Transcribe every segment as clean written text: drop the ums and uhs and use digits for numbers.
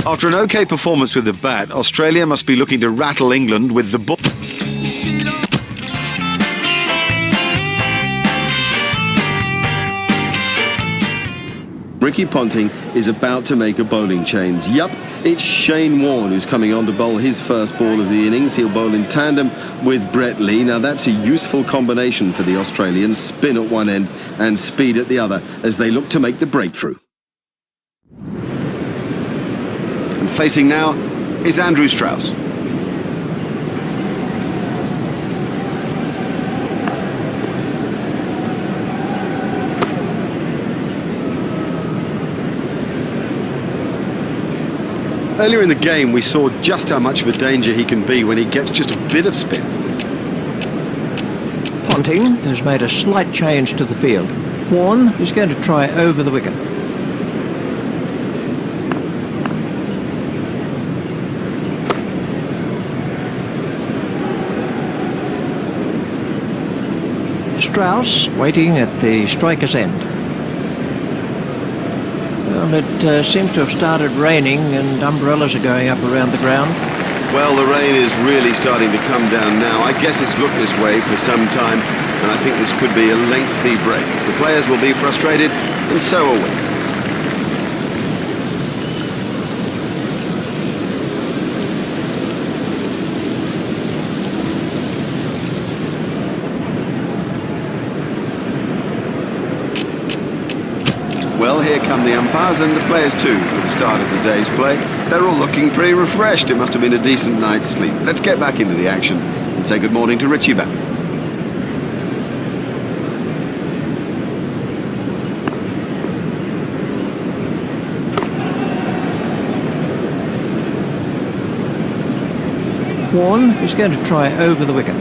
After an OK performance with the bat, Australia must be looking to rattle England with the ball. Ricky Ponting is about to make a bowling change. Yup, it's Shane Warne who's coming on to bowl his first ball of the innings. He'll bowl in tandem with Brett Lee. Now that's a useful combination for the Australians. Spin at one end and speed at the other as they look to make the breakthrough. And facing now is Andrew Strauss. Earlier in the game, we saw just how much of a danger he can be when he gets just a bit of spin. Ponting has made a slight change to the field. Warne is going to try over the wicket. Strauss waiting at the striker's end. Well, it seems to have started raining and umbrellas are going up around the ground. Well, the rain is really starting to come down now. I guess it's looked this way for some time, and I think this could be a lengthy break. The players will be frustrated, and so are we. Well, here come the umpires and the players too for the start of the day's play. They're all looking pretty refreshed. It must have been a decent night's sleep. Let's get back into the action and say good morning to Richie Batt. Warne is going to try over the wicket.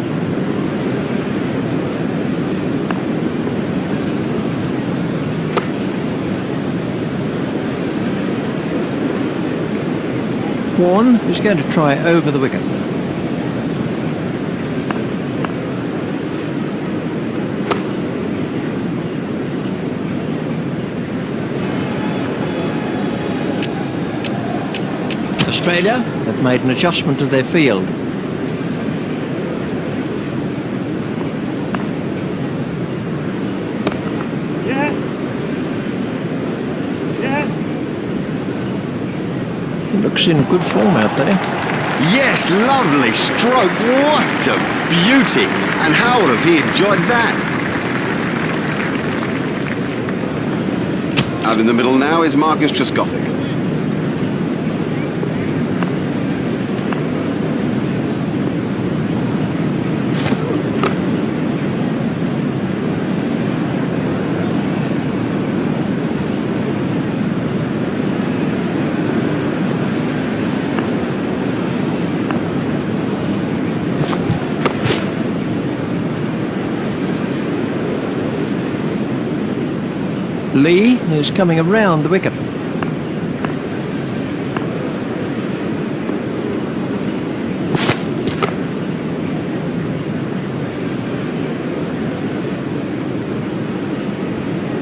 Warne is going to try over the wicket. Australia have made an adjustment to their field. Looks in good form out there. Yes, lovely stroke. What a beauty. And how would have he enjoyed that? Out in the middle now is Marcus Trescothick. Lee is coming around the wicket.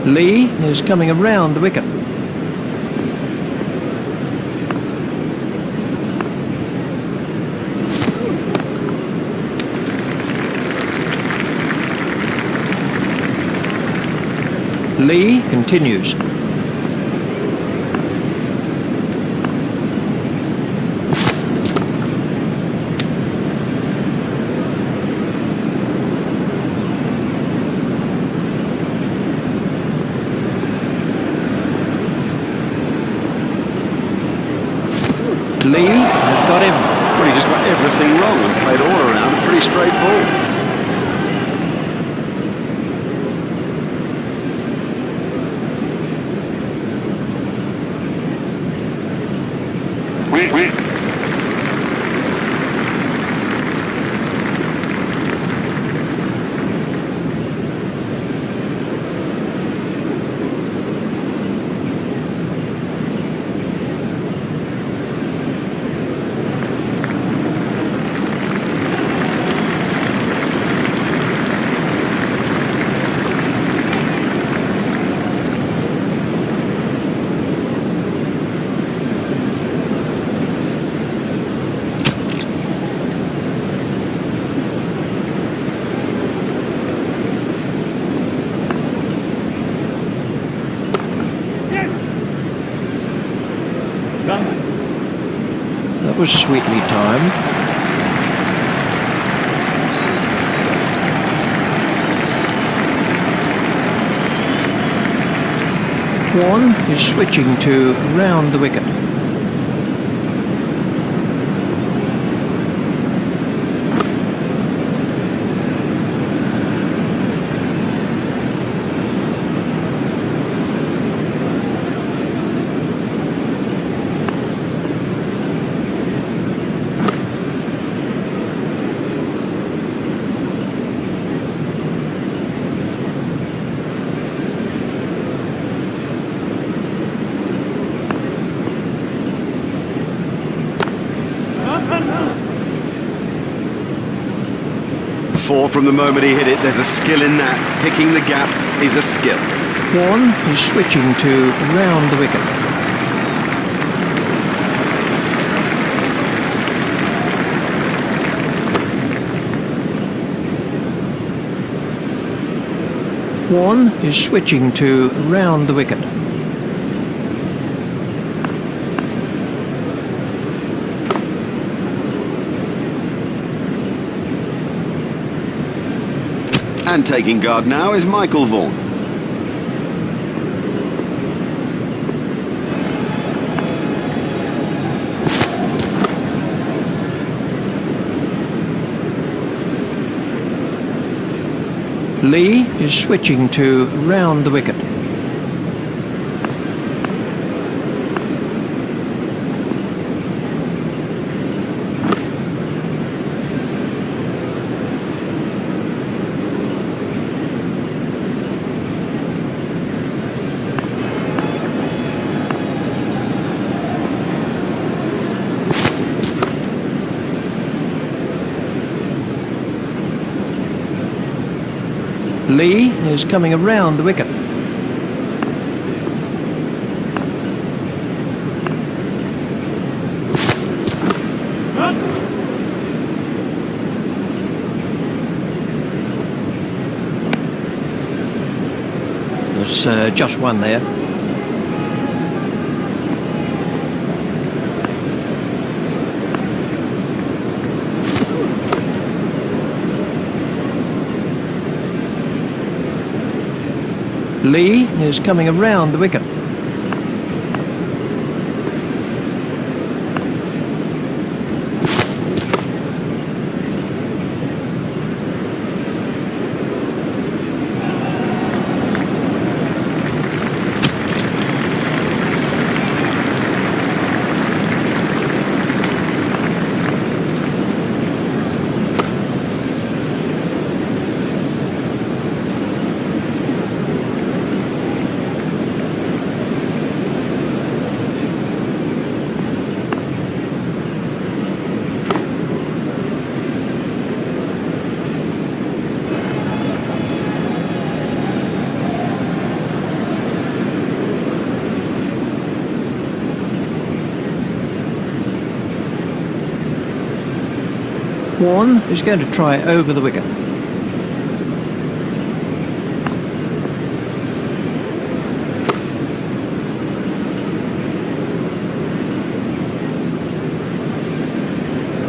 Lee is coming around the wicket. Lee continues. Lee has got him. Well, he just got everything wrong and played all around a pretty straight ball. That was sweetly timed. Warne is switching to round the wicket. Four from the moment he hit it. There's a skill in that. Picking the gap is a skill. Warne is switching to round the wicket. Warne is switching to round the wicket. And taking guard now is Michael Vaughan. Lee is switching to round the wicket. Lee is coming around the wicket. There's just one there. Lee is coming around the wicket. Warne is going to try over the wicket.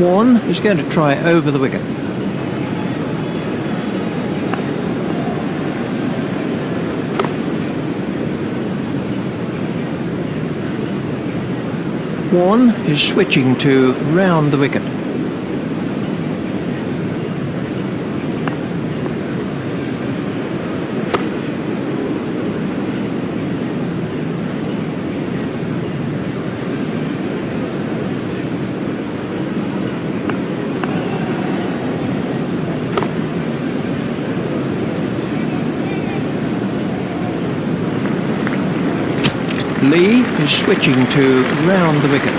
Warne is going to try over the wicket. Warne is switching to round the wicket. Lee is switching to round the wicket.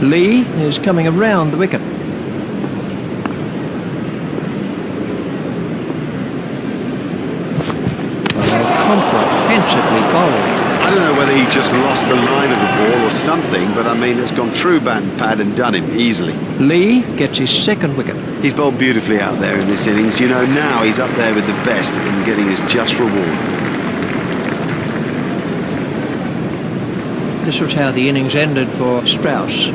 Lee is coming around the wicket. Comprehensively bowled. I don't know whether he just lost the line of the ball or something, but I mean, it's gone through band pad and done him easily. Lee gets his second wicket. He's bowled beautifully out there in this innings. You know, now he's up there with the best and getting his just reward. This was how the innings ended for Strauss.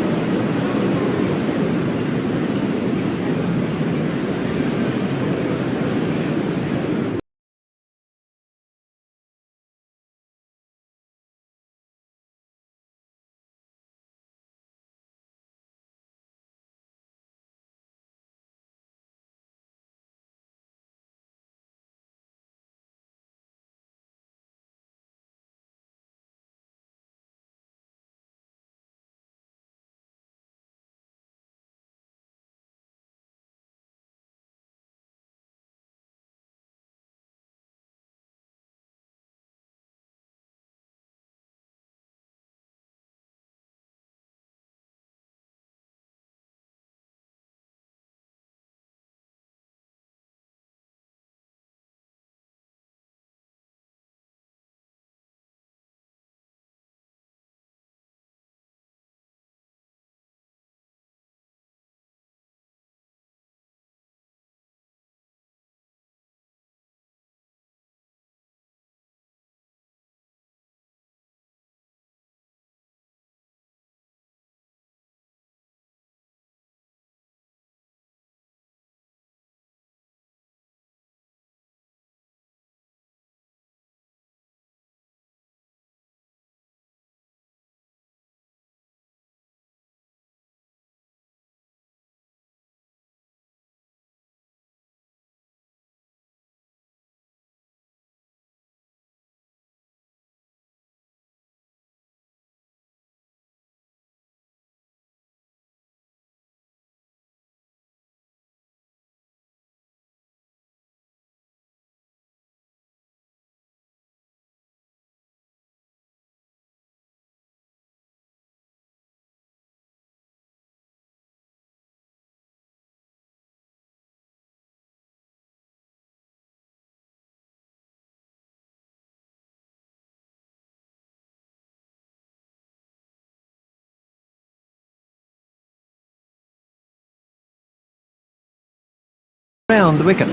Around the wicket.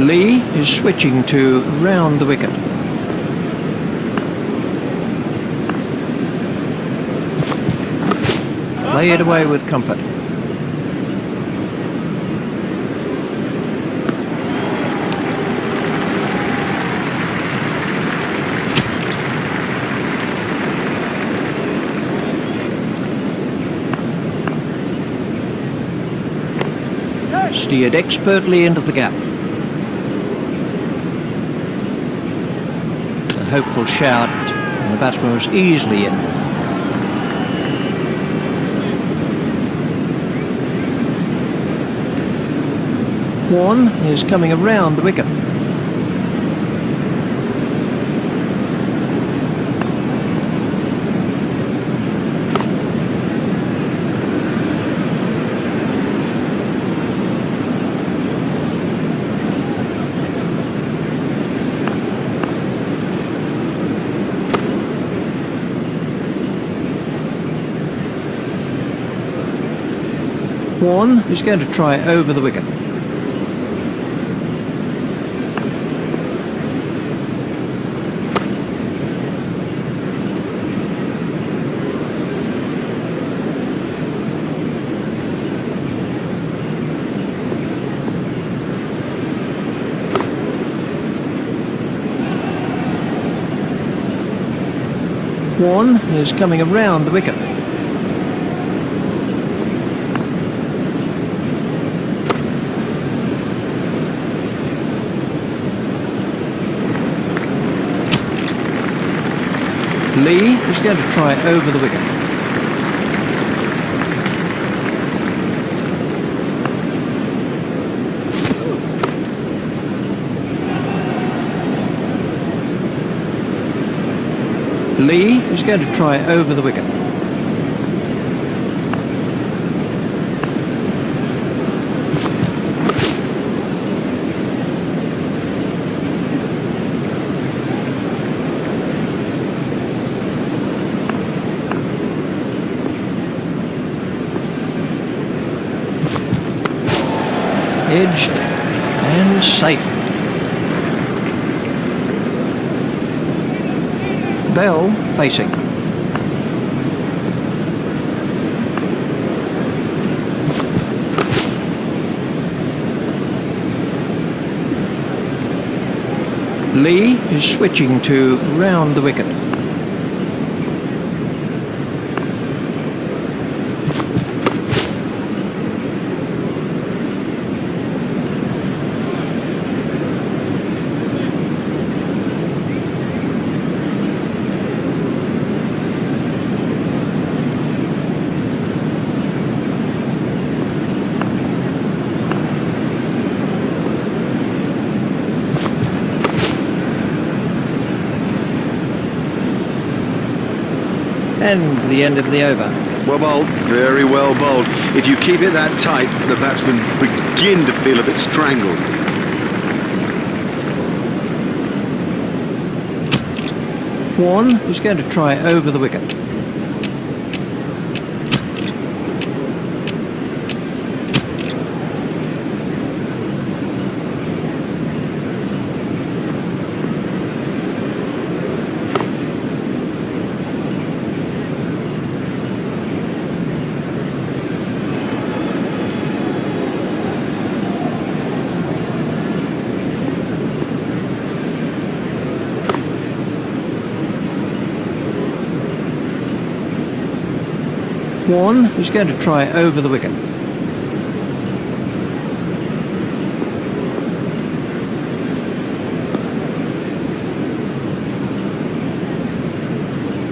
Lee is switching to round the wicket. Play it away with comfort. Steered expertly into the gap. Hopeful shout, and the batsman was easily in. Warne is coming around the wicket. Warne is going to try over the wicket. Warne is coming around the wicket. is going to try over the wicket. Lee is going to try over the wicket. Edged and safe. Bell facing. Lee is switching to round the wicket. And the end of the over. Well bowled, very well bowled. If you keep it that tight, the batsmen begin to feel a bit strangled. Warne is going to try over the wicket. Warne is going to try over the wicket.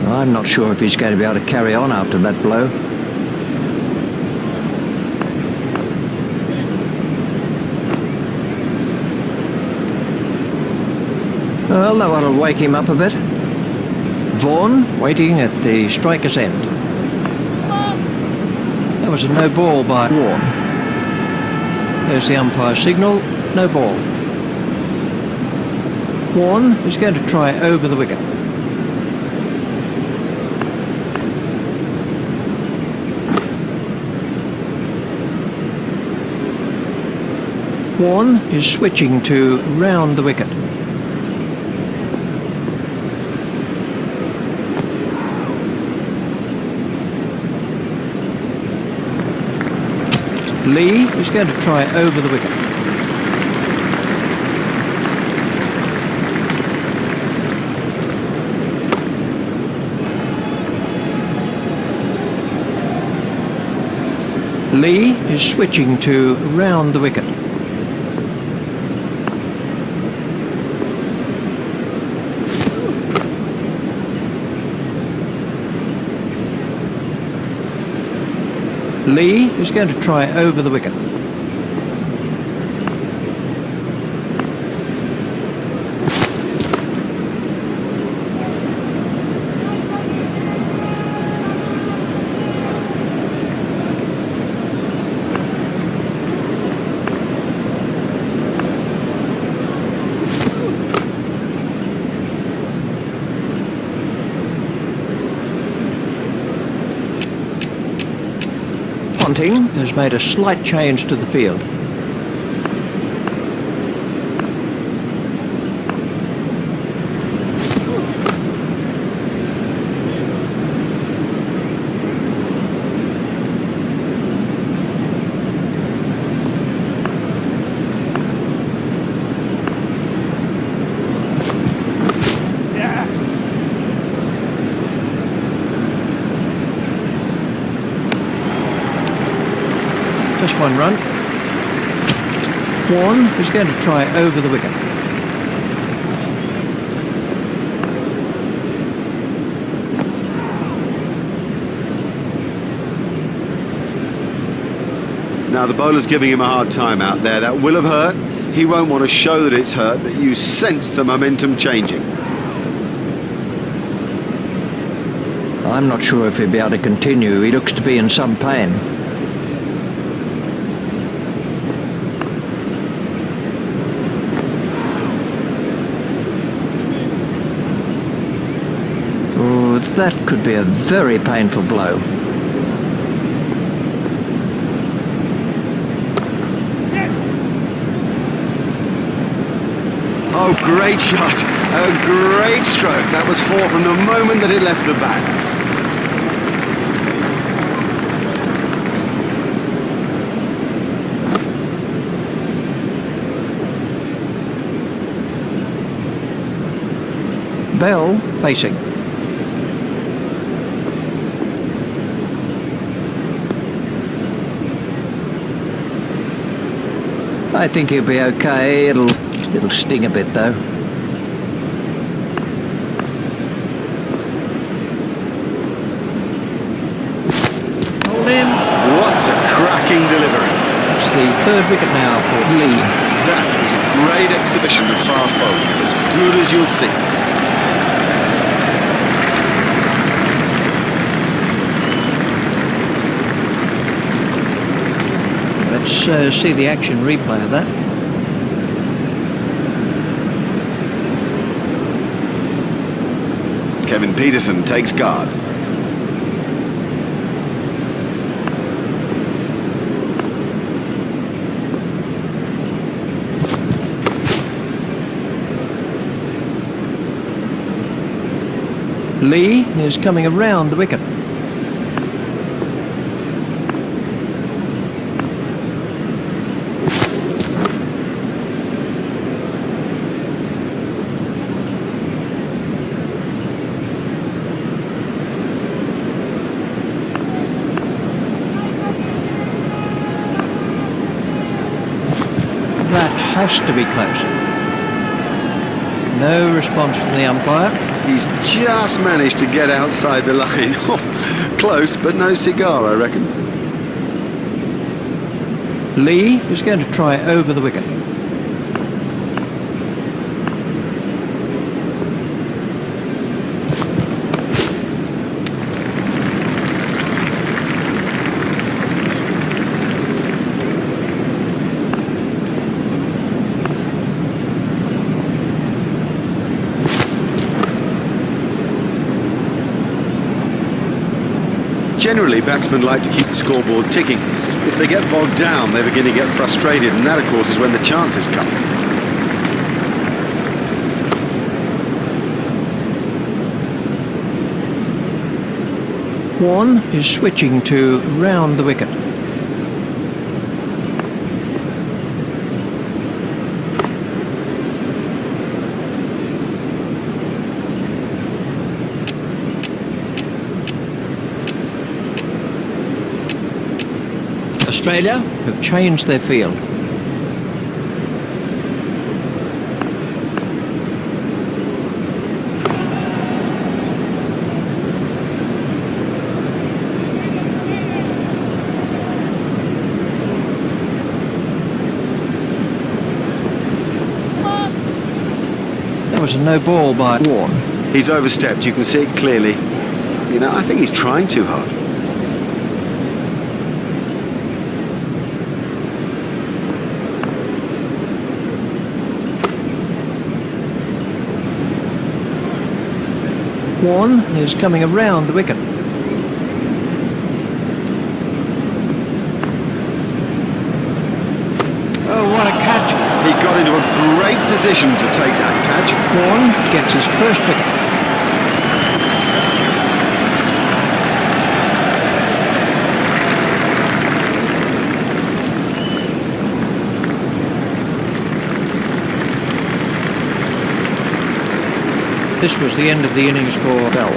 I'm not sure if he's going to be able to carry on after that blow. Well, that one will wake him up a bit. Vaughan waiting at the striker's end. That was a no ball by Warne. There's the umpire signal, no ball. Warne is going to try over the wicket. Warne is switching to round the wicket. Lee is going to try over the wicket. Lee is switching to round the wicket. Lee is going to try over the wicket. Ponting has made a slight change to the field. Just one run. Warne is going to try over the wicket. Now the bowler's giving him a hard time out there. That will have hurt. He won't want to show that it's hurt, but you sense the momentum changing. I'm not sure if he'll be able to continue. He looks to be in some pain. Oh, that could be a very painful blow. Oh, great shot. A great stroke. That was 4 from the moment that it left the bat. Bell facing. I think he'll be okay. It'll sting a bit though. Hold him. What a cracking delivery. It's the 3rd wicket now for Lee. That is a great exhibition of fast bowling. As good as you'll see. Let's see the action replay of that. Kevin Peterson takes guard. Lee is coming around the wicket. That has to be close. No response from the umpire. He's just managed to get outside the line. Close, but no cigar, I reckon. Lee is going to try over the wicket. Generally, batsmen like to keep the scoreboard ticking. If they get bogged down, they begin to get frustrated, and that, of course, is when the chances come. WARNE is switching to round the wicket. Australia have changed their field. That was a no ball by WARNE. He's overstepped, you can see it clearly. You know, I think he's trying too hard. WARNE is coming around the wicket. Oh, what a catch. He got into a great position to take that catch. WARNE gets his first wicket. This was the end of the innings for Bell.